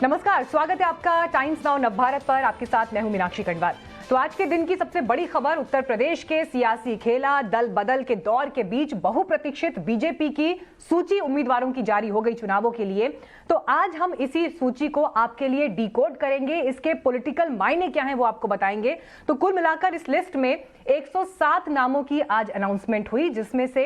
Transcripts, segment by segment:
नमस्कार, स्वागत है आपका टाइम्स नाउ नवभारत पर। आपके साथ मैं हूं मीनाक्षी खंडवाल। तो आज के दिन की सबसे बड़ी खबर, उत्तर प्रदेश के सियासी खेला दल बदल के दौर के बीच बहुप्रतीक्षित बीजेपी की सूची उम्मीदवारों की जारी हो गई चुनावों के लिए। तो आज हम इसी सूची को आपके लिए डिकोड करेंगे, इसके पॉलिटिकल मायने क्या हैं वो आपको बताएंगे। तो कुल मिलाकर इस लिस्ट में 107 नामों की आज अनाउंसमेंट हुई, जिसमें से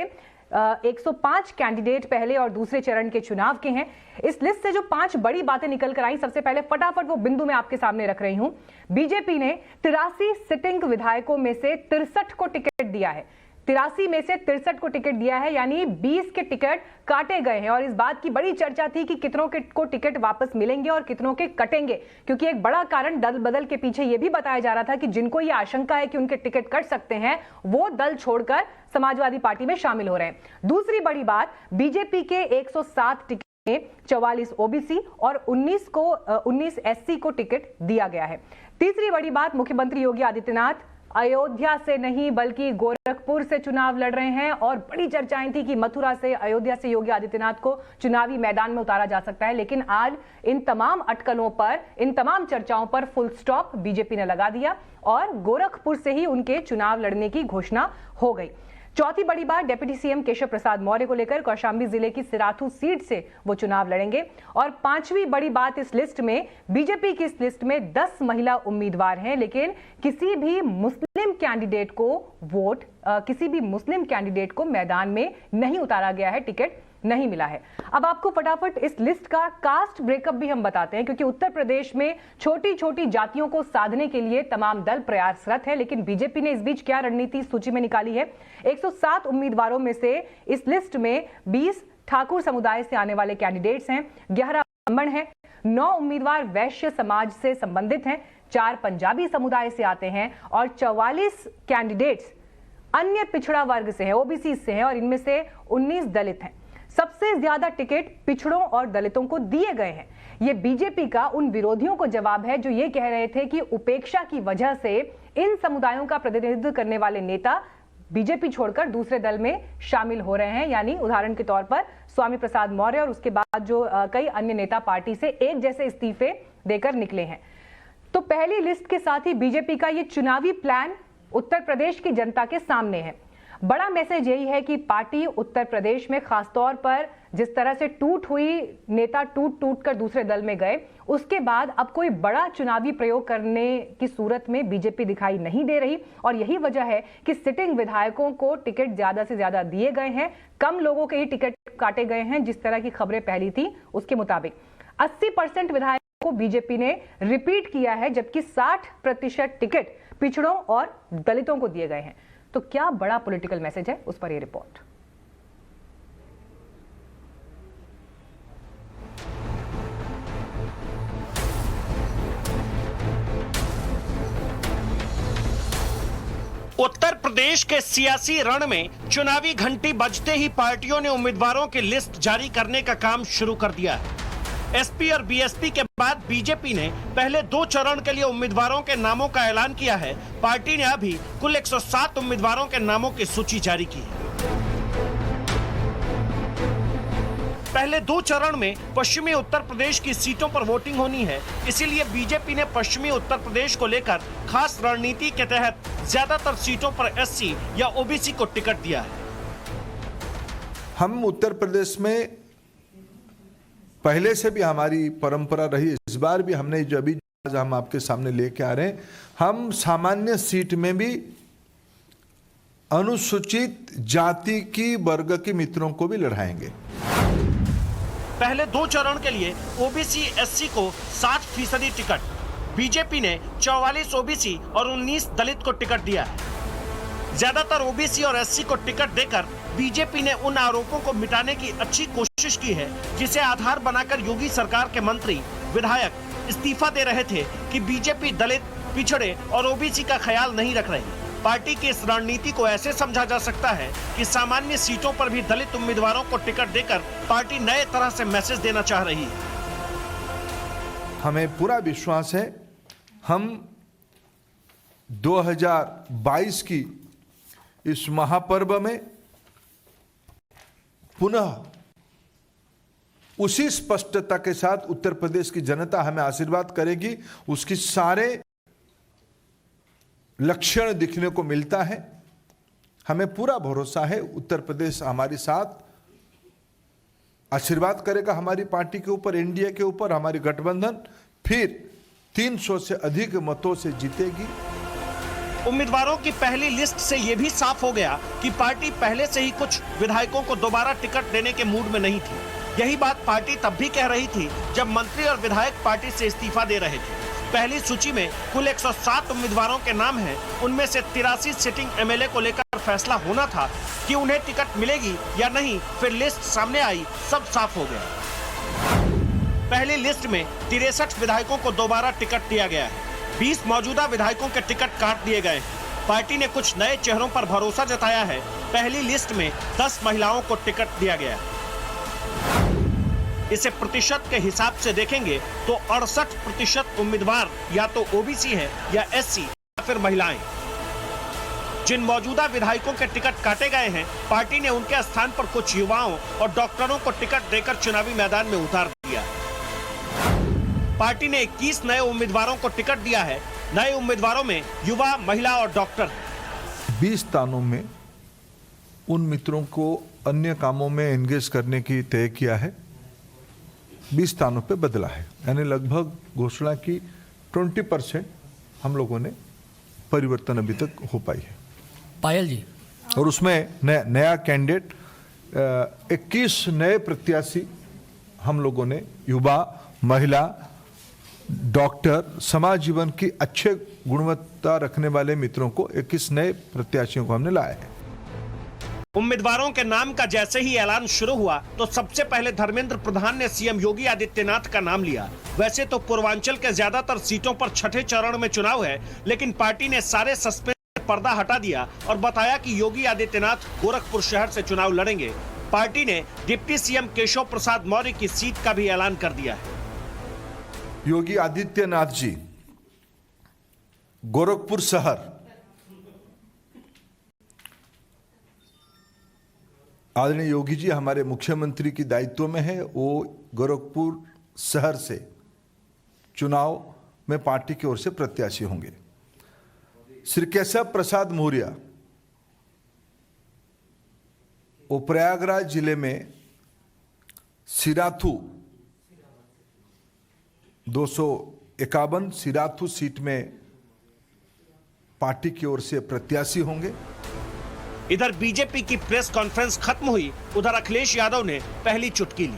105 कैंडिडेट पहले और दूसरे चरण के चुनाव के हैं। इस लिस्ट से जो 5 बड़ी बातें निकल कर आई, सबसे पहले फटाफट वो बिंदु मैं आपके सामने रख रही हूं। बीजेपी ने 83 सिटिंग विधायकों में से 63 को टिकट दिया है। 83 में से 63 को टिकट दिया है, यानी 20 के टिकट काटे गए हैं। और इस बात की बड़ी चर्चा थी कि कितनों को टिकट वापस मिलेंगे और कितनों के कटेंगे, क्योंकि एक बड़ा कारण दल बदल के पीछे यह भी बताया जा रहा था कि जिनको ये आशंका है कि उनके टिकट कट सकते हैं, वो दल छोड़कर समाजवादी पार्टी में शामिल हो रहे हैं। दूसरी बड़ी बात, बीजेपी के 107 टिकट में 44 ओबीसी और 19 एससी को टिकट दिया गया है। तीसरी बड़ी बात, मुख्यमंत्री योगी आदित्यनाथ अयोध्या से नहीं बल्कि गोरखपुर से चुनाव लड़ रहे हैं। और बड़ी चर्चाएं थी कि मथुरा से, अयोध्या से योगी आदित्यनाथ को चुनावी मैदान में उतारा जा सकता है, लेकिन आज इन तमाम अटकलों पर, इन तमाम चर्चाओं पर फुल स्टॉप बीजेपी ने लगा दिया और गोरखपुर से ही उनके चुनाव लड़ने की घोषणा हो गई। चौथी बड़ी बात, डिप्टी सीएम केशव प्रसाद मौर्य को लेकर कौशाम्बी जिले की सिराथू सीट से वो चुनाव लड़ेंगे। और पांचवी बड़ी बात इस लिस्ट में, बीजेपी की इस लिस्ट में 10 महिला उम्मीदवार हैं, लेकिन किसी भी मुस्लिम कैंडिडेट को मैदान में नहीं उतारा गया है, टिकट नहीं मिला है। अब आपको फटाफट इस लिस्ट का कास्ट ब्रेकअप भी हम बताते हैं, क्योंकि उत्तर प्रदेश में छोटी छोटी जातियों को साधने के लिए तमाम दल प्रयासरत है, लेकिन बीजेपी ने इस बीच क्या रणनीति सूची में निकाली है। 107 उम्मीदवारों में से इस लिस्ट में 20 ठाकुर समुदाय से आने वाले कैंडिडेट्स हैं, 11 ब्राह्मण हैं, 9 उम्मीदवार वैश्य समाज से संबंधित हैं, 4 पंजाबी समुदाय से आते हैं और 44 कैंडिडेट्स अन्य पिछड़ा वर्ग से हैं, ओबीसी से हैं, और इनमें से 19 दलित हैं। सबसे ज्यादा टिकट पिछड़ों और दलितों को दिए गए हैं। यह बीजेपी का उन विरोधियों को जवाब है जो ये कह रहे थे कि उपेक्षा की वजह से इन समुदायों का प्रतिनिधित्व करने वाले नेता बीजेपी छोड़कर दूसरे दल में शामिल हो रहे हैं। यानी उदाहरण के तौर पर स्वामी प्रसाद मौर्य और उसके बाद जो कई अन्य नेता पार्टी से एक जैसे इस्तीफे देकर निकले हैं। तो पहली लिस्ट के साथ ही बीजेपी का यह चुनावी प्लान उत्तर प्रदेश की जनता के सामने है। बड़ा मैसेज यही है कि पार्टी उत्तर प्रदेश में खासतौर पर जिस तरह से टूट हुई, नेता टूट कर दूसरे दल में गए, उसके बाद अब कोई बड़ा चुनावी प्रयोग करने की सूरत में बीजेपी दिखाई नहीं दे रही। और यही वजह है कि सिटिंग विधायकों को टिकट ज्यादा से ज्यादा दिए गए हैं, कम लोगों के ही टिकट काटे गए हैं। जिस तरह की खबरें पहली थी उसके मुताबिक 80% विधायकों को बीजेपी ने रिपीट किया है, जबकि 60% टिकट पिछड़ों और दलितों को दिए गए हैं। तो क्या बड़ा पॉलिटिकल मैसेज है, उस पर यह रिपोर्ट। उत्तर प्रदेश के सियासी रण में चुनावी घंटी बजते ही पार्टियों ने उम्मीदवारों की लिस्ट जारी करने का काम शुरू कर दिया है। एसपी और बीएसपी के बाद बीजेपी ने पहले 2 चरण के लिए उम्मीदवारों के नामों का ऐलान किया है। पार्टी ने अभी कुल 107 उम्मीदवारों के नामों की सूची जारी की है। पहले 2 चरण में पश्चिमी उत्तर प्रदेश की सीटों पर वोटिंग होनी है, इसीलिए बीजेपी ने पश्चिमी उत्तर प्रदेश को लेकर खास रणनीति के तहत ज्यादातर सीटों पर एससी या ओबीसी को टिकट दिया है। हम उत्तर प्रदेश में पहले से भी हमारी परंपरा रही, इस बार भी हमने जो अभी आज हम आपके सामने लेके आ रहे हैं, हम सामान्य सीट में भी अनुसूचित जाति की वर्ग के मित्रों को भी लड़ाएंगे। पहले 2 चरण के लिए ओबीसी एससी को 60% टिकट, बीजेपी ने 44 ओबीसी और 19 दलित को टिकट दिया है। ज्यादातर ओबीसी और एससी को टिकट देकर बीजेपी ने उन आरोपों को मिटाने की अच्छी कोशिश की है जिसे आधार बनाकर योगी सरकार के मंत्री, विधायक इस्तीफा दे रहे थे कि बीजेपी दलित, पिछड़े और ओबीसी का ख्याल नहीं रख रही। पार्टी की इस रणनीति को ऐसे समझा जा सकता है कि सामान्य सीटों पर भी दलित उम्मीदवारों को टिकट देकर पार्टी नए तरह से मैसेज देना चाह रही है। हमें पूरा विश्वास है, हम 2022 की इस महापर्व में पुनः उसी स्पष्टता के साथ उत्तर प्रदेश की जनता हमें आशीर्वाद करेगी, उसकी सारे लक्षण दिखने को मिलता है। हमें पूरा भरोसा है उत्तर प्रदेश हमारे साथ आशीर्वाद करेगा, हमारी पार्टी के ऊपर, एनडीए के ऊपर, हमारी गठबंधन फिर 300 से अधिक मतों से जीतेगी। उम्मीदवारों की पहली लिस्ट से यह भी साफ हो गया कि पार्टी पहले से ही कुछ विधायकों को दोबारा टिकट देने के मूड में नहीं थी। यही बात पार्टी तब भी कह रही थी जब मंत्री और विधायक पार्टी से इस्तीफा दे रहे थे। पहली सूची में कुल 107 उम्मीदवारों के नाम हैं, उनमें से 83 सिटिंग एमएलए को लेकर फैसला होना था कि उन्हें टिकट मिलेगी या नहीं। फिर लिस्ट सामने आई, सब साफ हो गया। पहली लिस्ट में 63 विधायकों को दोबारा टिकट दिया गया है। 20 मौजूदा विधायकों के टिकट काट दिए गए हैं। पार्टी ने कुछ नए चेहरों पर भरोसा जताया है। पहली लिस्ट में 10 महिलाओं को टिकट दिया गया है। इसे प्रतिशत के हिसाब से देखेंगे तो 68% उम्मीदवार या तो ओबीसी है या एससी या फिर महिलाएं। जिन मौजूदा विधायकों के टिकट काटे गए हैं, पार्टी ने उनके स्थान पर कुछ युवाओं और डॉक्टरों को टिकट देकर चुनावी मैदान में उतार दिया। पार्टी ने 21 नए उम्मीदवारों को टिकट दिया है। नए उम्मीदवारों में युवा, महिला और डॉक्टर हैं। 20 स्थानों में उन मित्रों को अन्य कामों में एंगेज करने की तय किया है, 20 स्थानों पे बदला है, यानी लगभग घोषणा की 20% हम लोगों ने परिवर्तन अभी तक हो पाई है। पायल जी, और उसमें नया कैंडिडेट 21 नए प्रत्याशी हम लोगों ने युवा, महिला, डॉक्टर, समाज जीवन की अच्छे गुणवत्ता रखने वाले मित्रों को 21 नए प्रत्याशियों को हमने लाया है। उम्मीदवारों के नाम का जैसे ही ऐलान शुरू हुआ तो सबसे पहले धर्मेंद्र प्रधान ने सीएम योगी आदित्यनाथ का नाम लिया। वैसे तो पूर्वांचल के ज्यादातर सीटों पर छठे चरण में चुनाव है, लेकिन पार्टी ने सारे सस्पेंस से पर्दा हटा दिया और बताया कि योगी आदित्यनाथ गोरखपुर शहर से चुनाव लड़ेंगे। पार्टी ने डिप्टी सीएम केशव प्रसाद मौर्य की सीट का भी ऐलान कर दिया है। योगी आदित्यनाथ जी गोरखपुर शहर, आदरणीय योगी जी हमारे मुख्यमंत्री की दायित्व में है, वो गोरखपुर शहर से चुनाव में पार्टी की ओर से प्रत्याशी होंगे। श्री केशव प्रसाद मौर्य वो प्रयागराज जिले में सिराथू 251 सिराथू सीट में पार्टी की ओर से प्रत्याशी होंगे। इधर बीजेपी की प्रेस कॉन्फ्रेंस खत्म हुई, उधर अखिलेश यादव ने पहली चुटकी ली।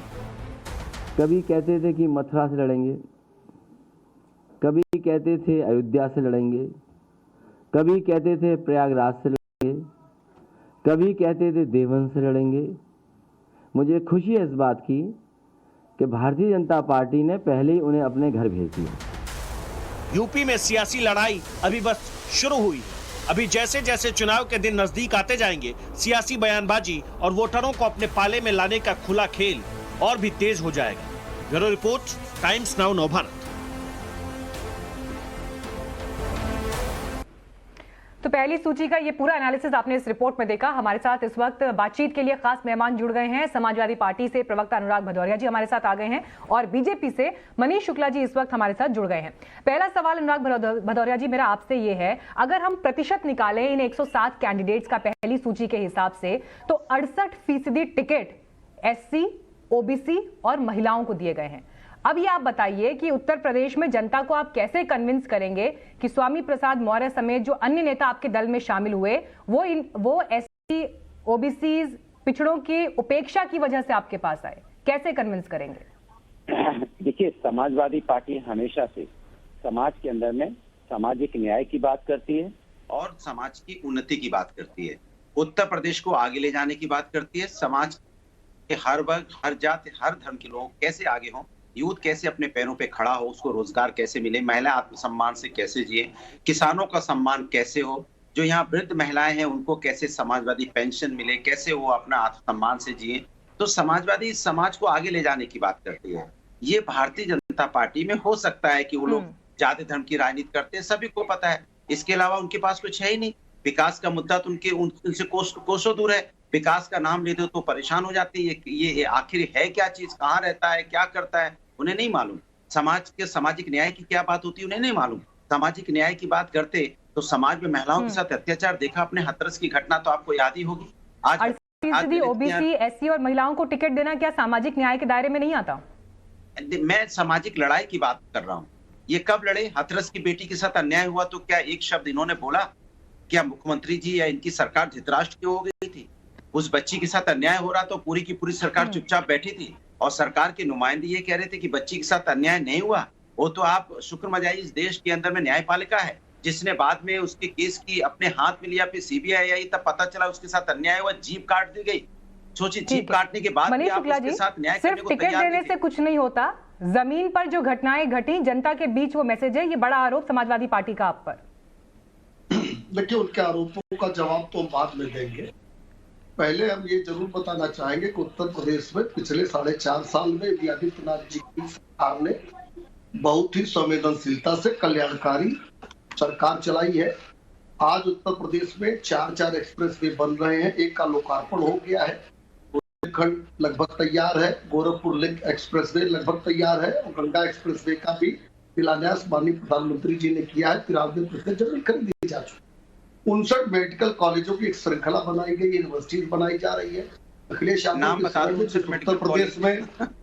कभी कहते थे कि मथुरा से लड़ेंगे, कभी कहते थे अयोध्या से लड़ेंगे, कभी कहते थे प्रयागराज से लड़ेंगे, कभी कहते थे देवन से लड़ेंगे। मुझे खुशी है इस बात की कि भारतीय जनता पार्टी ने पहले ही उन्हें अपने घर भेज दिया। यूपी में सियासी लड़ाई अभी बस शुरू हुई। अभी जैसे जैसे चुनाव के दिन नजदीक आते जाएंगे, सियासी बयानबाजी और वोटरों को अपने पाले में लाने का खुला खेल और भी तेज हो जाएगा। Bureau report, times now Navbharat. तो पहली सूची का ये पूरा एनालिसिस आपने इस रिपोर्ट में देखा। हमारे साथ इस वक्त बातचीत के लिए खास मेहमान जुड़ गए हैं। समाजवादी पार्टी से प्रवक्ता अनुराग भदौरिया जी हमारे साथ आ गए हैं और बीजेपी से मनीष शुक्ला जी इस वक्त हमारे साथ जुड़ गए हैं। पहला सवाल अनुराग भदौरिया जी मेरा आपसे ये है, अगर हम प्रतिशत निकालें इन 107 कैंडिडेट्स का पहली सूची के हिसाब से, तो 68% टिकट एससी, ओबीसी और महिलाओं को दिए गए हैं। अब ये आप बताइए कि उत्तर प्रदेश में जनता को आप कैसे कन्विंस करेंगे कि स्वामी प्रसाद मौर्य समेत जो अन्य नेता आपके दल में शामिल हुए वो एससी, ओबीसी, पिछड़ों की उपेक्षा की वजह से आपके पास आए, कैसे कन्विंस करेंगे? देखिए, समाजवादी पार्टी हमेशा से समाज के अंदर में सामाजिक न्याय की बात करती है और समाज की उन्नति की बात करती है। उत्तर प्रदेश को आगे ले जाने की बात करती है। समाज के हर वर्ग, हर जाति, हर धर्म के लोग कैसे आगे हों, यूथ कैसे अपने पैरों पे खड़ा हो, उसको रोजगार कैसे मिले, महिला आत्मसम्मान से कैसे जिए, किसानों का सम्मान कैसे हो, जो यहाँ वृद्ध महिलाएं हैं उनको कैसे समाजवादी पेंशन मिले, कैसे वो अपना आत्मसम्मान से जिए। तो समाजवादी समाज को आगे ले जाने की बात करती है। ये भारतीय जनता पार्टी में हो सकता है कि वो लोग जाति धर्म की राजनीति करते हैं, सभी को पता है। इसके अलावा उनके पास कुछ है ही नहीं। विकास का मुद्दा तो उनसे कोसों दूर है। विकास का नाम ले दो तो परेशान हो जाते हैं। ये आखिर है क्या चीज, कहाँ रहता है, क्या करता है, उन्हें नहीं मालूम। समाज के सामाजिक न्याय की क्या बात होती है, उन्हें नहीं मालूम। सामाजिक न्याय की बात करते तो समाज में महिलाओं के साथ अत्याचार देखा आपने, हाथरस की घटना तो आपको याद ही होगी। आज 38% ओबीसी, एससी और महिलाओं को टिकट देना क्या सामाजिक न्याय के दायरे में नहीं आता? मैं सामाजिक लड़ाई की बात कर रहा हूँ। ये कब लड़े? हाथरस की बेटी के साथ अन्याय हुआ तो क्या एक शब्द इन्होंने बोला? क्या मुख्यमंत्री जी या इनकी सरकार धृतराष्ट्र की हो गई थी? उस बच्ची के साथ अन्याय हो रहा तो पूरी की पूरी सरकार चुपचाप बैठी थी और सरकार के नुमाइंदे ये कह रहे थे कि बच्ची के साथ अन्याय नहीं हुआ। वो तो आप शुक्र मनाइए, इस देश के अंदर में न्यायपालिका है जिसने बाद में उसके केस की अपने हाथ में लिया, फिर सीबीआई आई, तब पता चला उसके साथ अन्याय हुआ, जीभ काट दी गई। सोचिए, जीभ काटने के बाद भी आप उसके साथ न्याय करने को टिकट देने से कुछ नहीं होता, जमीन पर जो घटनाएं घटी जनता के बीच वो मैसेज है, ये बड़ा आरोप समाजवादी पार्टी का आप पर। देखिए, उनके आरोपों का जवाब तो हम बाद में देंगे। पहले हम ये जरूर बताना चाहेंगे कि उत्तर प्रदेश में पिछले 4.5 साल में योगी आदित्यनाथ जी की सरकार ने बहुत ही संवेदनशीलता से कल्याणकारी सरकार चलाई है। आज उत्तर प्रदेश में 4 एक्सप्रेस वे बन रहे हैं, एक का लोकार्पण हो गया है, खंड लगभग तैयार है, गोरखपुर लिंक एक्सप्रेस वे लगभग तैयार है और गंगा एक्सप्रेस वे का भी शिलान्यास माननीय प्रधानमंत्री जी ने किया है। 93% जमीन खरीदी जा चुकी। 59 मेडिकल कॉलेजों की एक श्रृंखला बनाई गई, यूनिवर्सिटीज बनाई जा रही है। अखिलेश यादव के समय में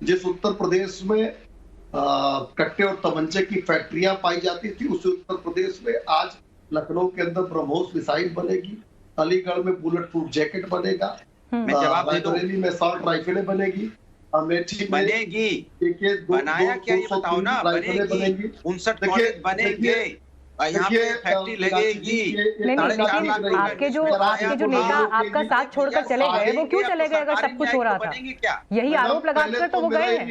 जिस उत्तर प्रदेश में कट्टे और तमंचे की फैक्ट्रियां पाई जाती थी, उस उत्तर प्रदेश में आज लखनऊ के अंदर ब्रह्मोस मिसाइल बनेगी, अलीगढ़ में बुलेट प्रूफ जैकेट बनेगा, रायबरेली में शॉर्ट राइफलें बनेगी, अमेठी में बनेगी। बनाया क्या ये बताओ ना? बनेगी 59 कॉलेज बनेंगे, यहाँ पे फैक्ट्री लगेगी। लेकिन आपके जो नेता आपका साथ छोड़कर चले गए, वो क्यों चले गए अगर सब कुछ हो रहा था? यही आरोप लगाकर तो वो गए हैं,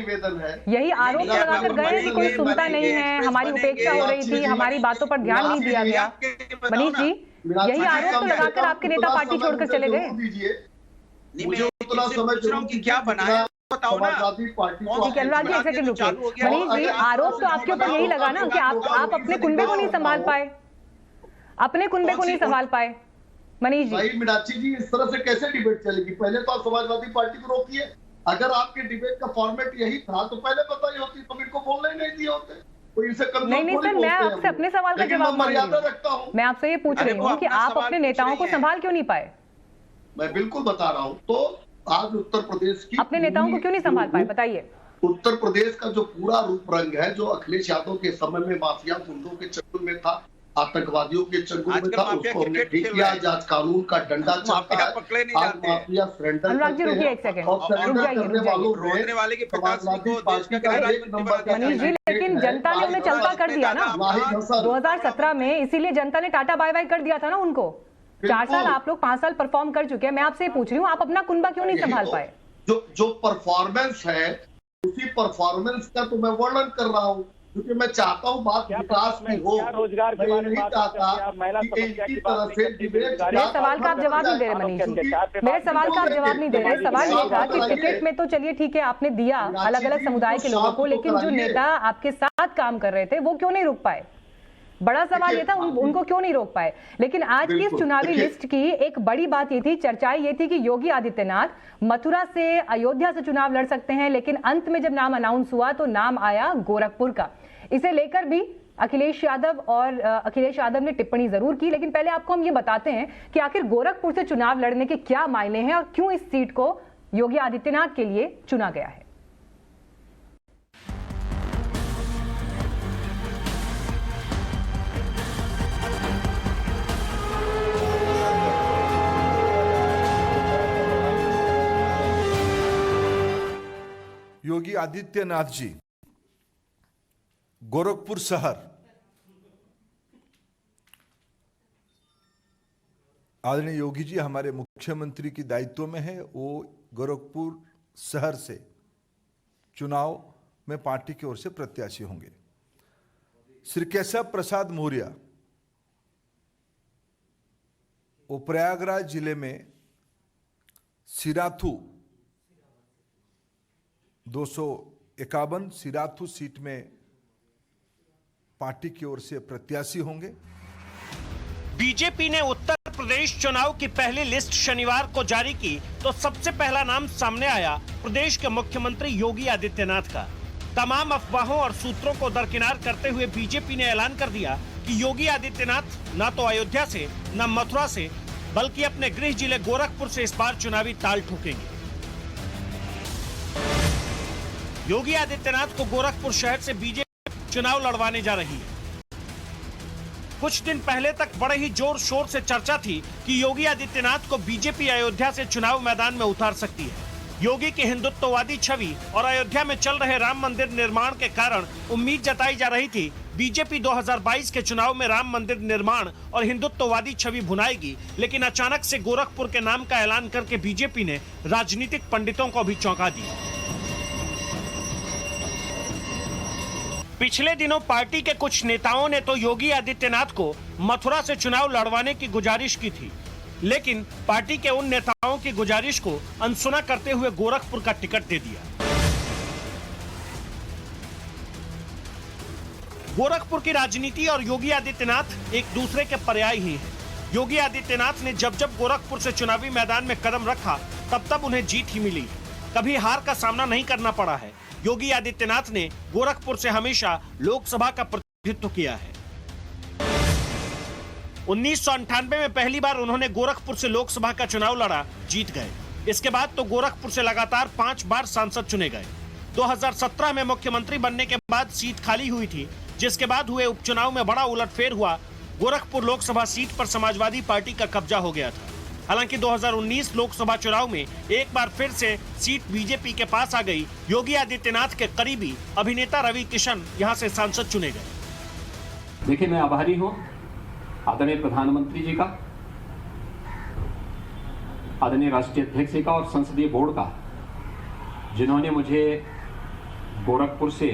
यही आरोप लगाकर गए कि कोई सुनता नहीं है, हमारी उपेक्षा हो रही थी, हमारी बातों पर ध्यान नहीं दिया गया। मनीष जी, यही आरोप तो लगाकर आपके नेता पार्टी छोड़कर चले गए। मुझे उतना समय क्या बनाया बताओ ना। अनुराग जी, एक सेकंड रुकिए। मनीष जी, आरोप तो आपके ऊपर यही लगा ना कि आप अपने कुनबे को नहीं संभाल पाए, अपने कुनबे को नहीं संभाल पाए। मनीष जी, भाई मीनाक्षी जी, इस तरह से कैसे डिबेट चलेगी? पहले तो आप समाजवादी पार्टी को रोकिए। अगर आपके डिबेट का फॉर्मेट यही था तो पहले बताई होती, तो इनको बोलने ही नहीं दिए होते। नहीं सर, मैं आपसे अपने सवाल का जवाब मर्यादा रखता हूँ। मैं आपसे ये पूछ रही हूँ कि आप अपने नेताओं को संभाल क्यों नहीं पाए? मैं बिल्कुल बता रहा हूँ। तो आज उत्तर प्रदेश की अपने नेताओं को क्यों नहीं संभाल पाए, बताइए। उत्तर प्रदेश का जो पूरा रूप रंग है, जो अखिलेश यादव के समय में माफिया गुंडों के चंगुल में था, आतंकवादियों के चंगुल में था, उसको हमने ठीक किया। आज कानून का डंडा चलता है, आज माफिया सरेंडर अनुराग जी रुकिए एक सेकंड, मनीष जी, लेकिन जनता ने उन्हें चलता कर दिया ना 2017 में, इसीलिए जनता ने टाटा बाय बाय कर दिया था ना उनको। 4 साल आप लोग, 5 साल परफॉर्म कर चुके हैं। मैं आपसे पूछ रही हूँ, आप अपना कुनबा क्यों नहीं संभाल पाए? जो परफॉर्मेंस है, उसी परफॉर्मेंस का तो मैं वर्णन कर रहा हूँ, क्योंकि मैं चाहता हूँ बात विकास की हो। रोजगार मैं नहीं चाहता कि इसी तरह से मेरे सवाल का आप जवाब नहीं दे रहे मनीष जी, मेरे सवाल का आप जवाब नहीं दे रहे। सवाल ये था कि टिकट में तो चलिए ठीक है, आपने दिया अलग अलग समुदाय के लोगों को, लेकिन जो नेता आपके साथ काम कर रहे थे वो क्यों नहीं रुक पाए? बड़ा सवाल ये था, उनको क्यों नहीं रोक पाए? लेकिन आज की इस चुनावी लिस्ट की एक बड़ी बात ये थी, चर्चाएं ये थी कि योगी आदित्यनाथ मथुरा से, अयोध्या से चुनाव लड़ सकते हैं, लेकिन अंत में जब नाम अनाउंस हुआ तो नाम आया गोरखपुर का। इसे लेकर भी अखिलेश यादव ने टिप्पणी जरूर की, लेकिन पहले आपको हम ये बताते हैं कि आखिर गोरखपुर से चुनाव लड़ने के क्या मायने हैं और क्यों इस सीट को योगी आदित्यनाथ के लिए चुना गया है। योगी आदित्यनाथ जी गोरखपुर शहर, आदरणीय योगी जी हमारे मुख्यमंत्री की दायित्व में है, वो गोरखपुर शहर से चुनाव में पार्टी की ओर से प्रत्याशी होंगे। श्री केशव प्रसाद मौर्य वो प्रयागराज जिले में सिराथू 251 सिराथू सीट में पार्टी की ओर से प्रत्याशी होंगे। बीजेपी ने उत्तर प्रदेश चुनाव की पहली लिस्ट शनिवार को जारी की तो सबसे पहला नाम सामने आया प्रदेश के मुख्यमंत्री योगी आदित्यनाथ का। तमाम अफवाहों और सूत्रों को दरकिनार करते हुए बीजेपी ने ऐलान कर दिया कि योगी आदित्यनाथ न तो अयोध्या से न मथुरा से बल्कि अपने गृह जिले गोरखपुर से इस बार चुनावी ताल ठोकेंगे। योगी आदित्यनाथ को गोरखपुर शहर से बीजेपी चुनाव लड़वाने जा रही है। कुछ दिन पहले तक बड़े ही जोर शोर से चर्चा थी कि योगी आदित्यनाथ को बीजेपी अयोध्या से चुनाव मैदान में उतार सकती है। योगी की हिंदुत्ववादी छवि और अयोध्या में चल रहे राम मंदिर निर्माण के कारण उम्मीद जताई जा रही थी बीजेपी 2022 के चुनाव में राम मंदिर निर्माण और हिंदुत्ववादी छवि भुनाएगी, लेकिन अचानक से गोरखपुर के नाम का ऐलान करके बीजेपी ने राजनीतिक पंडितों को भी चौंका दिया। पिछले दिनों पार्टी के कुछ नेताओं ने तो योगी आदित्यनाथ को मथुरा से चुनाव लड़वाने की गुजारिश की थी, लेकिन पार्टी के उन नेताओं की गुजारिश को अनसुना करते हुए गोरखपुर का टिकट दे दिया। गोरखपुर की राजनीति और योगी आदित्यनाथ एक दूसरे के पर्याय ही हैं। योगी आदित्यनाथ ने जब जब गोरखपुर से चुनावी मैदान में कदम रखा तब तब उन्हें जीत ही मिली है, कभी हार का सामना नहीं करना पड़ा है। योगी आदित्यनाथ ने गोरखपुर से हमेशा लोकसभा का प्रतिनिधित्व किया है। 1998 में पहली बार उन्होंने गोरखपुर से लोकसभा का चुनाव लड़ा, जीत गए। इसके बाद तो गोरखपुर से लगातार 5 बार सांसद चुने गए। 2017 में मुख्यमंत्री बनने के बाद सीट खाली हुई थी, जिसके बाद हुए उपचुनाव में बड़ा उलटफेर हुआ। गोरखपुर लोकसभा सीट पर समाजवादी पार्टी का कब्जा हो गया था। हालांकि 2019 लोकसभा चुनाव में एक बार फिर से सीट बीजेपी के पास आ गई। योगी आदित्यनाथ के करीबी अभिनेता रवि किशन यहां से सांसद चुने गए। देखिए, मैं आभारी हूं आदरणीय प्रधानमंत्री जी का, आदरणीय राष्ट्रीय अध्यक्ष जी का और संसदीय बोर्ड का, जिन्होंने मुझे गोरखपुर से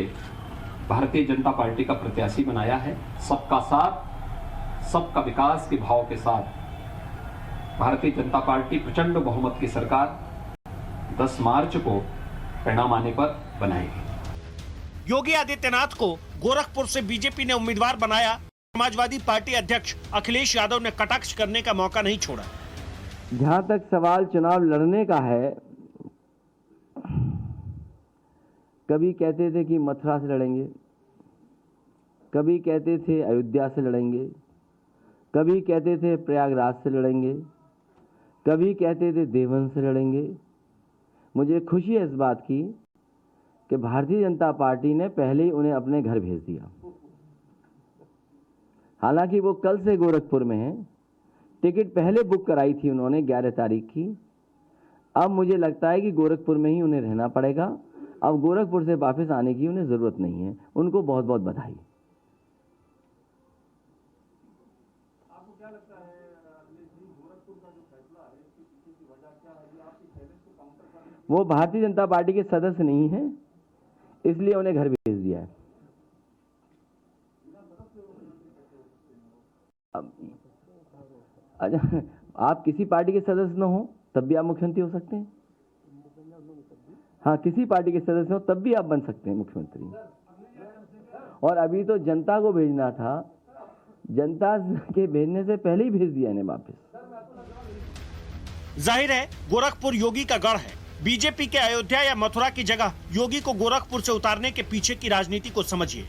भारतीय जनता पार्टी का प्रत्याशी बनाया है। सबका साथ, सबका विकास के भाव के साथ भारतीय जनता पार्टी प्रचंड बहुमत की सरकार 10 मार्च को परिणाम आने पर बनाएगी। योगी आदित्यनाथ को गोरखपुर से बीजेपी ने उम्मीदवार बनाया। समाजवादी पार्टी अध्यक्ष अखिलेश यादव ने कटाक्ष करने का मौका नहीं छोड़ा। जहां तक सवाल चुनाव लड़ने का है, कभी कहते थे कि मथुरा से लड़ेंगे, कभी कहते थे अयोध्या से लड़ेंगे, कभी कहते थे प्रयागराज से लड़ेंगे, कभी कहते थे देवन से लड़ेंगे। मुझे खुशी है इस बात की कि भारतीय जनता पार्टी ने पहले ही उन्हें अपने घर भेज दिया। हालांकि वो कल से गोरखपुर में हैं, टिकट पहले बुक कराई थी उन्होंने 11 तारीख की। अब मुझे लगता है कि गोरखपुर में ही उन्हें रहना पड़ेगा। अब गोरखपुर से वापस आने की उन्हें ज़रूरत नहीं है। उनको बहुत बहुत बधाई। आपको क्या लगता है गोरखपुर का जो फैसला है, इसके पीछे की वजह क्या है? ये आपकी चैलेंज को काउंटर करने, वो भारतीय जनता पार्टी के सदस्य नहीं है, इसलिए उन्हें घर भेज दिया है। आप किसी पार्टी के सदस्य न हो तब भी आप मुख्यमंत्री हो सकते हैं। हाँ, किसी पार्टी के सदस्य हो तब भी आप बन सकते हैं मुख्यमंत्री। और अभी तो जनता को भेजना था, जनता के भेजने से पहले ही भेज दिया इन्हें वापस। जाहिर है गोरखपुर योगी का गढ़ है। बीजेपी के अयोध्या या मथुरा की जगह योगी को गोरखपुर से उतारने के पीछे की राजनीति को समझिए।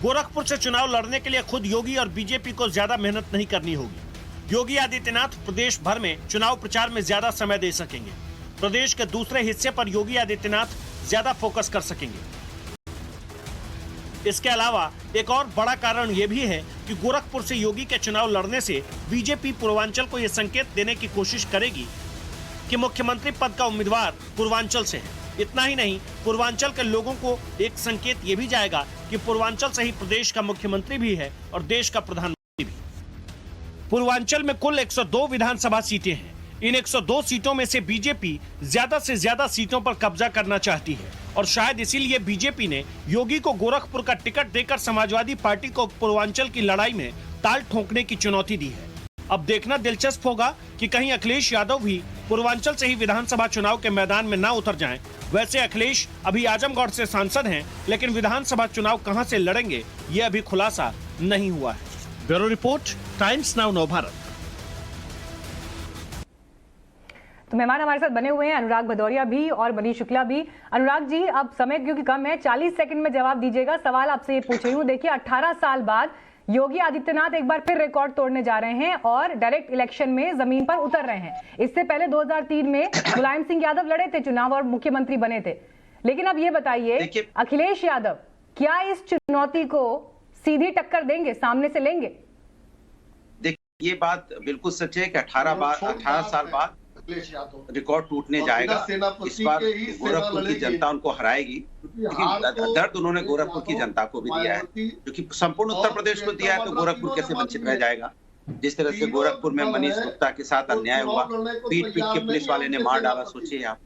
गोरखपुर से चुनाव लड़ने के लिए खुद योगी और बीजेपी को ज्यादा मेहनत नहीं करनी होगी। योगी आदित्यनाथ प्रदेश भर में चुनाव प्रचार में ज्यादा समय दे सकेंगे। प्रदेश के दूसरे हिस्से पर योगी आदित्यनाथ ज्यादा फोकस कर सकेंगे। इसके अलावा एक और बड़ा कारण यह भी है कि गोरखपुर से योगी के चुनाव लड़ने से बीजेपी पूर्वांचल को यह संकेत देने की कोशिश करेगी कि मुख्यमंत्री पद का उम्मीदवार पूर्वांचल से है। इतना ही नहीं, पूर्वांचल के लोगों को एक संकेत ये भी जाएगा कि पूर्वांचल से ही प्रदेश का मुख्यमंत्री भी है और देश का प्रधानमंत्री भी। पूर्वांचल में कुल 102 विधानसभा सीटें हैं। इन 102 सीटों में से बीजेपी ज्यादा से ज्यादा सीटों पर कब्जा करना चाहती है और शायद इसीलिए बीजेपी ने योगी को गोरखपुर का टिकट देकर समाजवादी पार्टी को पूर्वांचल की लड़ाई में ताल ठोकने की चुनौती दी है। अब देखना दिलचस्प होगा कि कहीं अखिलेश यादव भी पूर्वांचल से ही विधानसभा चुनाव के मैदान में न उतर जाएं। वैसे अखिलेश अभी आजमगढ़ से सांसद हैं, लेकिन विधानसभा चुनाव कहां से लड़ेंगे ये अभी खुलासा नहीं हुआ है। ब्यूरो रिपोर्ट, टाइम्स नाउ नव भारत। तो मेहमान हमारे साथ बने हुए हैं अनुराग भदौरिया भी और मनीष शुक्ला भी। अनुराग जी, अब समय क्योंकि कम है, 40 सेकंड में जवाब दीजिएगा। सवाल आपसे ये पूछ रही हूँ, देखिए 18 साल बाद योगी आदित्यनाथ एक बार फिर रिकॉर्ड तोड़ने जा रहे हैं और डायरेक्ट इलेक्शन में जमीन पर उतर रहे हैं। इससे पहले 2003 में मुलायम सिंह यादव लड़े थे चुनाव और मुख्यमंत्री बने थे। लेकिन अब ये बताइए, अखिलेश यादव क्या इस चुनौती को सीधी टक्कर देंगे, सामने से लेंगे? देखिए, ये बात बिल्कुल सच है कि 18 साल बाद रिकॉर्ड टूटने जाएगा। इस बार गोरखपुर की जनता उनको हराएगी, लेकिन दर्द उन्होंने गोरखपुर की जनता को भी दिया है, क्योंकि संपूर्ण उत्तर प्रदेश को दिया है, तो गोरखपुर कैसे वंचित रह जाएगा। जिस तरह से गोरखपुर में मनीष गुप्ता के साथ अन्याय हुआ, पीट पीट के पुलिस वाले ने मार डाला, सोचिए आप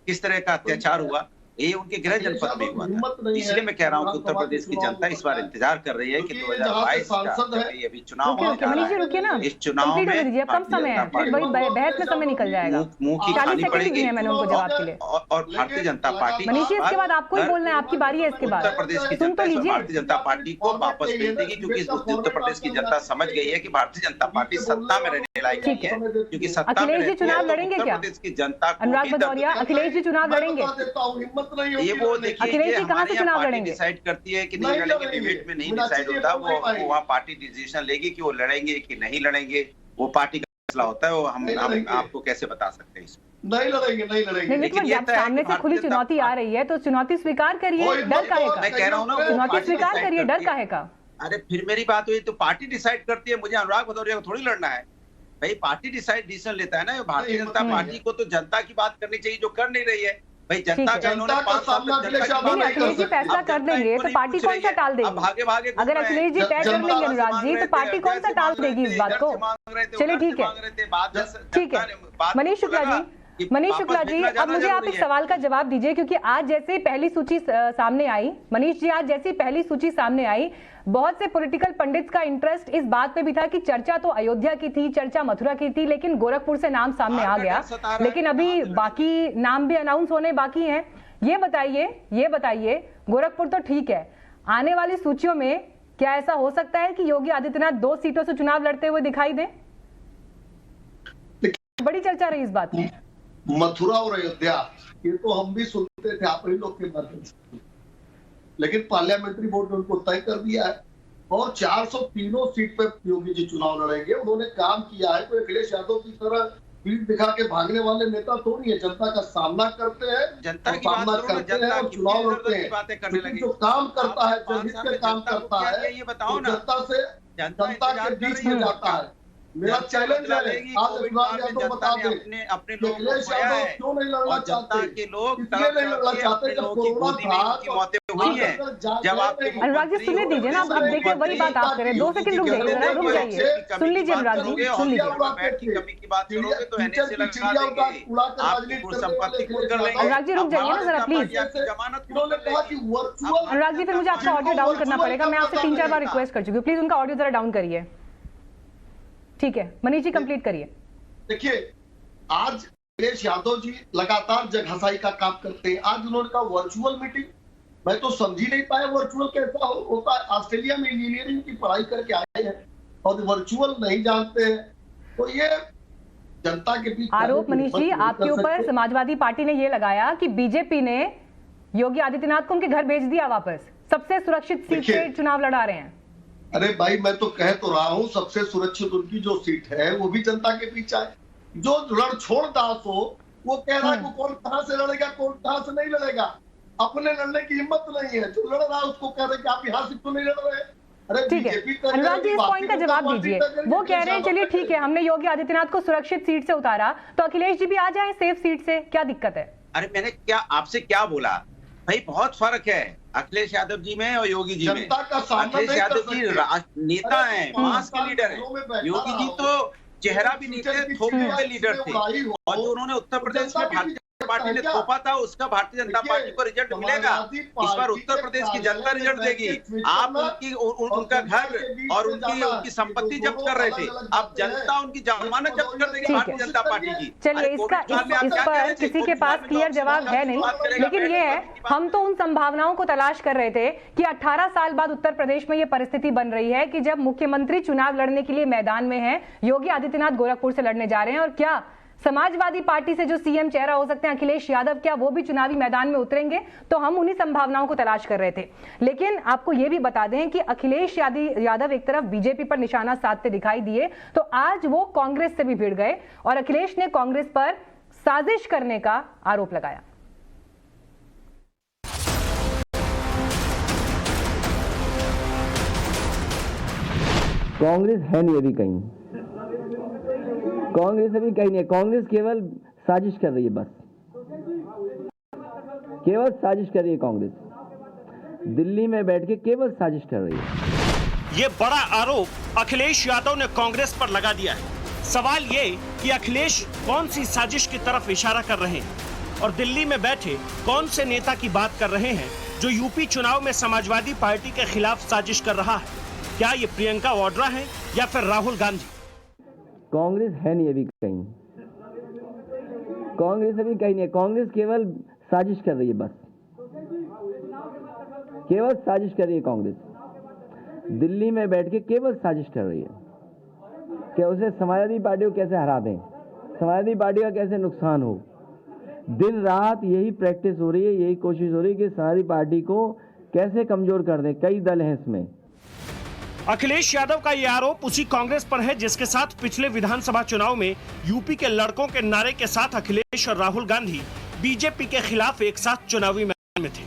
किस तरह का अत्याचार हुआ। ये उनके गृह जनपद में हुआ था। इसलिए मैं कह रहा हूँ कि उत्तर प्रदेश की जनता इस बार इंतजार कर रही है कि 2022 का अभी चुनाव होने जा रहा है। इस चुनाव में कम समय है, बहस में समय निकल जाएगा। मुंह की खानी पड़ेगी मैंने उनको जवाब के लिए। और भारतीय जनता पार्टी, मनीष, इसके बाद आपको ही बोलना है, आपकी बारी है इसके बाद। उत्तर प्रदेश की जनता भारतीय जनता पार्टी को वापस भेज देगी, क्योंकि उत्तर प्रदेश की जनता समझ गई है कि भारतीय जनता पार्टी सत्ता में रहने लायक नहीं है, क्योंकि सत्ता में अखिलेश जी चुनाव लड़ेंगे क्या? प्रदेश की जनता, अनुराग भदौरिया, अखिलेश जी चुनाव लड़ेंगे? ये वो अखिलेश जी कहाँ से चुनाव लड़ेंगे? डिसाइड करती है कि नहीं लड़ेंगे, डिबेट में नहीं डिसाइड होता, वो वहाँ पार्टी डिसीजन लेगी कि वो लड़ेंगे कि नहीं लड़ेंगे। वो पार्टी का फैसला होता है, वो हम आपको कैसे बता सकते हैं इसमें। नहीं लड़ेंगे। लेकिन जब सामने से खुली चुनौती आ रही है तो चुनौती स्वीकार करिए, डर काहे का? मैं कह रहा हूँ ना, चुनौती स्वीकार करिए, डर काहे का? अरे फिर मेरी बात हुई तो पार्टी डिसाइड करती है, मुझे अनुराग भदौरिया को थोड़ी लड़ना है भाई। पार्टी डिसीजन लेता है ना। भारतीय जनता पार्टी को तो जनता की बात करनी चाहिए, जो कर नहीं रही है भाई। जनता का इन्होंने 5 साल में अखिलेश जी फैसला कर देंगे तो पार्टी कौन सा टाल देगी? भागे अगर अखिलेश जी तय कर लेंगे अनुराग जी, तो पार्टी कौन सा टाल देगी इस बात को? चलिए ठीक है। मनीष शुक्ला जी, अब मुझे आप एक सवाल का जवाब दीजिए, क्योंकि आज जैसे पहली सूची सामने आई, मनीष जी, आज जैसी पहली सूची सामने आई, बहुत से पॉलिटिकल पंडित्स का इंटरेस्ट इस बात पे भी था कि चर्चा तो अयोध्या की थी, चर्चा मथुरा की थी, लेकिन गोरखपुर से नाम सामने आ गया। लेकिन अभी बाकी नाम भी अनाउंस होने बाकी हैं। ये बताइए, गोरखपुर तो ठीक है, आने वाली सूचियों में क्या ऐसा हो सकता है कि योगी आदित्यनाथ 2 सीटों से चुनाव लड़ते हुए दिखाई दें? बड़ी चर्चा रही इस बात की। मथुरा और अयोध्या, ये तो हम भी सुनते थे आप ही लोग के माध्यम से, लेकिन पार्लियामेंट्री बोर्ड ने उनको तय कर दिया है और 403 सीट पे योगी जी चुनाव लड़ेंगे। उन्होंने काम किया है, कोई अखिलेश यादव की तरह पीठ दिखा के भागने वाले नेता तो नहीं है। जनता का सामना करते हैं, जनता की सामना करते हैं और चुनाव लड़ते हैं। जो काम करता है, जनहित के काम करता है, ये बताओ ना, जनता के बीच में जाता है। मेरा चैलेंज है, आज अनुराग यादव बता दें, अपने अखिलेश यादव क्यों नहीं लड़ना चाहते? इसलिए नहीं लड़ना चाहते जब कोरोना था मौतें हुई हैं। जब आप अनुराग जी सुनने दीजिए ना, अब देखिए वही बात आप करें, 2 सेकंड रुक जाइए, सुन लीजिए अनुराग जी, सुन लीजिए। कमी की बात करोगे तो एनएसए लगा देंगे, आपकी संपत्ति खुद कर लेंगे। अनुराग जी रुक जाइए ना जरा प्लीज। अनुराग जी, फिर मुझे आपका ऑडियो डाउन करना पड़ेगा, मैं आपसे 3-4 बार रिक्वेस्ट कर चुकी हूँ, प्लीज उनका ऑडियो जरा डाउन करिए। ठीक है मनीष जी, कंप्लीट करिए। देखिए, आज अखिलेश यादव जी लगातार जगहसाई का काम करते हैं। आज उन्होंने कहा वर्चुअल मीटिंग, मैं तो समझ ही नहीं पाया वर्चुअल कैसा होता है। ऑस्ट्रेलिया में इंजीनियरिंग की पढ़ाई करके आए हैं और वर्चुअल नहीं जानते हैं, तो ये जनता के बीच आरोप मनीष जी आपके ऊपर समाजवादी पार्टी ने ये लगाया कि बीजेपी ने योगी आदित्यनाथ को उनके घर भेज दिया वापस, सबसे सुरक्षित सीट से चुनाव लड़ा रहे हैं। अरे भाई, मैं तो कह तो रहा हूं, सबसे सुरक्षित उनकी जो सीट है वो भी जनता के बीच आए। जो रणछोड़ दास हो वो कह रहा है कौन कहां से लड़ेगा, कौन कहां से नहीं लड़ेगा। अपने लड़ने की हिम्मत नहीं है, जो लड़ रहा है उसको कह रहे कि आप यहाँ से क्यों नहीं लड़ रहे। अरे ठीक है अनुराग जी, इस पॉइंट का जवाब दीजिए। वो कह रहे हैं चलिए ठीक है, हमने योगी आदित्यनाथ को सुरक्षित सीट से उतारा, तो अखिलेश जी भी आ जाए सेफ सीट से, क्या दिक्कत है? अरे मैंने क्या आपसे क्या बोला भाई, बहुत फर्क है अखिलेश यादव जी में और योगी जी में। अखिलेश यादव जी नेता हैं, मास के लीडर हैं। योगी जी तो चेहरा भी नहीं थे, थोपड़े के लीडर थे। और जो उन्होंने उत्तर प्रदेश में पार्टी ने थोपा था उसका भारतीय जनता पार्टी को रिजल्ट मिलेगा। इस बार उत्तर प्रदेश की जनता रिजल्ट देगी। आप उनका घर और उनकी संपत्ति जब्त कर रहे थे, अब जनता उनकी जमानत जब्त कर देगी भारतीय जनता पार्टी की। चलिए, इस पर किसी के पास क्लियर जवाब है नहीं, लेकिन ये है, हम तो उन संभावनाओं को तलाश कर रहे थे कि 18 साल बाद उत्तर प्रदेश में ये परिस्थिति बन रही है कि जब मुख्यमंत्री चुनाव लड़ने के लिए मैदान में हैं, योगी आदित्यनाथ गोरखपुर से लड़ने जा रहे हैं, और क्या समाजवादी पार्टी से जो सीएम चेहरा हो सकते हैं अखिलेश यादव, क्या वो भी चुनावी मैदान में उतरेंगे? तो हम उन्हीं संभावनाओं को तलाश कर रहे थे। लेकिन आपको ये भी बता दें कि अखिलेश यादव एक तरफ बीजेपी पर निशाना साधते दिखाई दिए, तो आज वो कांग्रेस से भी भिड़ गए और अखिलेश ने कांग्रेस पर साजिश करने का आरोप लगाया। कांग्रेस है नहीं अभी कहीं, कांग्रेस अभी कहीं नहीं है। कांग्रेस केवल साजिश कर रही है, बस केवल साजिश कर रही है। कांग्रेस दिल्ली में बैठ के केवल साजिश कर रही है। ये बड़ा आरोप अखिलेश यादव ने कांग्रेस पर लगा दिया है। सवाल ये कि अखिलेश कौन सी साजिश की तरफ इशारा कर रहे हैं और दिल्ली में बैठे कौन से नेता की बात कर रहे हैं जो यूपी चुनाव में समाजवादी पार्टी के खिलाफ साजिश कर रहा है? क्या ये प्रियंका वाड्रा है या फिर राहुल गांधी? कांग्रेस है नहीं अभी कहीं, कांग्रेस अभी कहीं नहीं है। कांग्रेस केवल साजिश कर रही है, बस केवल साजिश कर रही है। कांग्रेस दिल्ली में बैठ के केवल साजिश कर रही है कि उसे समाजवादी पार्टी को कैसे हरा दें, समाजवादी पार्टी का कैसे नुकसान हो। दिन रात यही प्रैक्टिस हो रही है, यही कोशिश हो रही है कि समाजवादी पार्टी को कैसे कमजोर कर दें। कई दल हैं इसमें। अखिलेश यादव का यह आरोप उसी कांग्रेस पर है जिसके साथ पिछले विधानसभा चुनाव में यूपी के लड़कों के नारे के साथ अखिलेश और राहुल गांधी बीजेपी के खिलाफ एक साथ चुनावी मैदान में थे।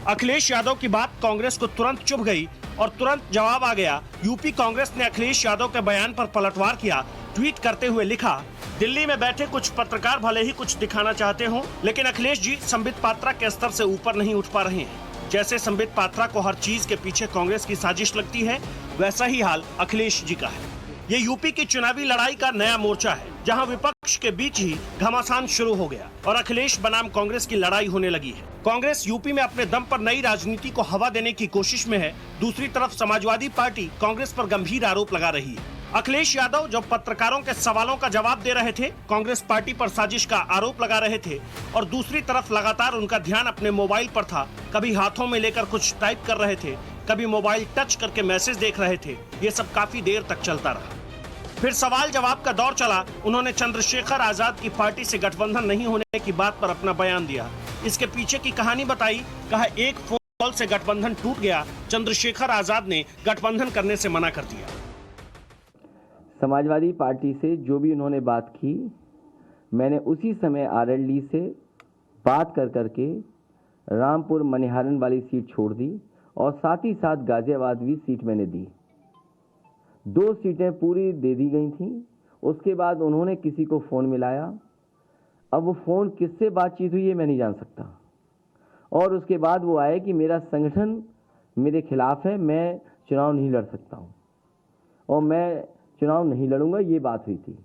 अखिलेश यादव की बात कांग्रेस को तुरंत चुभ गई और तुरंत जवाब आ गया। यूपी कांग्रेस ने अखिलेश यादव के बयान पर पलटवार किया। ट्वीट करते हुए लिखा, दिल्ली में बैठे कुछ पत्रकार भले ही कुछ दिखाना चाहते हो, लेकिन अखिलेश जी संबित पात्रा के स्तर से ऊपर नहीं उठ पा रहे हैं। जैसे संबित पात्रा को हर चीज के पीछे कांग्रेस की साजिश लगती है, वैसा ही हाल अखिलेश जी का है। ये यूपी की चुनावी लड़ाई का नया मोर्चा है जहां विपक्ष के बीच ही घमासान शुरू हो गया और अखिलेश बनाम कांग्रेस की लड़ाई होने लगी है। कांग्रेस यूपी में अपने दम पर नई राजनीति को हवा देने की कोशिश में है। दूसरी तरफ समाजवादी पार्टी कांग्रेस पर गंभीर आरोप लगा रही है। अखिलेश यादव जब पत्रकारों के सवालों का जवाब दे रहे थे, कांग्रेस पार्टी पर साजिश का आरोप लगा रहे थे और दूसरी तरफ लगातार उनका ध्यान अपने मोबाइल पर था। कभी हाथों में लेकर कुछ टाइप कर रहे थे, कभी मोबाइल टच करके मैसेज देख रहे थे। ये सब काफी देर तक चलता रहा। फिर सवाल जवाब का दौर चला। उन्होंने चंद्रशेखर आजाद की पार्टी से गठबंधन नहीं होने की बात पर अपना बयान दिया। इसके पीछे की कहानी बताई। कहा, एक फोन कॉल से गठबंधन टूट गया। चंद्रशेखर आजाद ने गठबंधन करने से मना कर दिया। समाजवादी पार्टी से जो भी उन्होंने बात की, मैंने उसी समय आरएलडी से बात कर करके रामपुर मनिहारन वाली सीट छोड़ दी और साथ ही साथ गाजियाबाद भी सीट मैंने दी। 2 सीटें पूरी दे दी गई थी। उसके बाद उन्होंने किसी को फ़ोन मिलाया। अब वो फ़ोन किससे बातचीत हुई ये मैं नहीं जान सकता। और उसके बाद वो आए कि मेरा संगठन मेरे खिलाफ है, मैं चुनाव नहीं लड़ सकता हूँ और मैं चुनाव नहीं लड़ूंगा, ये बात हुई थी।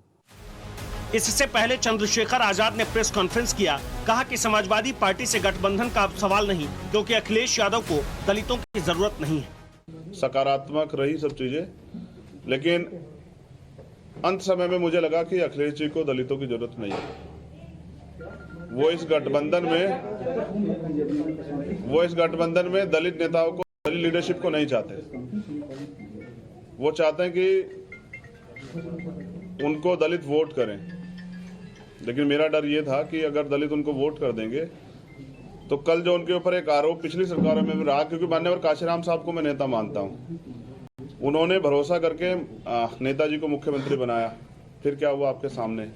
इससे पहले चंद्रशेखर आजाद ने प्रेस कॉन्फ्रेंस किया। कहा कि समाजवादी पार्टी से गठबंधन का अब सवाल नहीं, क्योंकि अखिलेश यादव को दलितों की जरूरत नहीं है। सकारात्मक रही सब चीजें, लेकिन अंत समय में मुझे लगा कि अखिलेश जी को दलितों की जरूरत नहीं है। वो इस गठबंधन में दलित नेताओं को, दलित लीडरशिप को नहीं चाहते। वो चाहते हैं कि उनको दलित वोट करें। लेकिन मेरा डर ये था कि अगर दलित उनको वोट कर देंगे तो कल जो उनके ऊपर एक आरोप पिछली सरकारों में भी रहा, क्योंकि मान्यवर काशीराम साहब को मैं नेता मानता हूं, उन्होंने भरोसा करके नेताजी को मुख्यमंत्री बनाया। फिर क्या हुआ आपके सामने।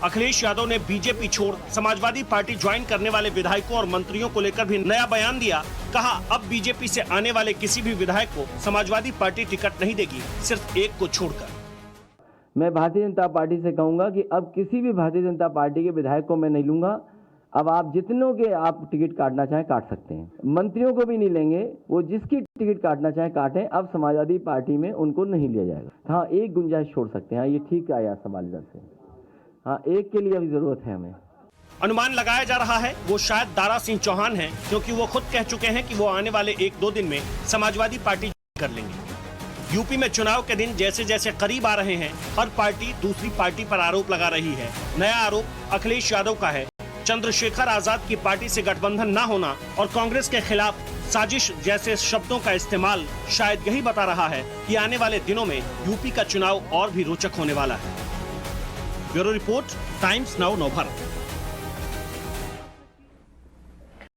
अखिलेश यादव ने बीजेपी छोड़ समाजवादी पार्टी ज्वाइन करने वाले विधायकों और मंत्रियों को लेकर भी नया बयान दिया। कहा, अब बीजेपी से आने वाले किसी भी विधायक को समाजवादी पार्टी टिकट नहीं देगी, सिर्फ एक को छोड़कर। मैं भारतीय जनता पार्टी से कहूंगा कि अब किसी भी भारतीय जनता पार्टी के विधायक को मैं नहीं लूंगा। अब आप जितनों के आप टिकट काटना चाहें काट सकते हैं। मंत्रियों को भी नहीं लेंगे, वो जिसकी टिकट काटना चाहें काटें। अब समाजवादी पार्टी में उनको नहीं लिया जाएगा। हाँ, एक गुंजाइश छोड़ सकते हैं। हाँ, ये ठीक आया सवाल इधर से। हाँ, एक के लिए अभी जरूरत है हमें। अनुमान लगाया जा रहा है वो शायद दारा सिंह चौहान हैं, क्योंकि वो खुद कह चुके हैं कि वो आने वाले 1-2 दिन में समाजवादी पार्टी कर लेंगे। यूपी में चुनाव के दिन जैसे जैसे करीब आ रहे हैं, हर पार्टी दूसरी पार्टी पर आरोप लगा रही है। नया आरोप अखिलेश यादव का है। चंद्रशेखर आजाद की पार्टी से गठबंधन न होना और कांग्रेस के खिलाफ साजिश जैसे शब्दों का इस्तेमाल शायद यही बता रहा है कि आने वाले दिनों में यूपी का चुनाव और भी रोचक होने वाला है। Bureau report, times now Navbharat.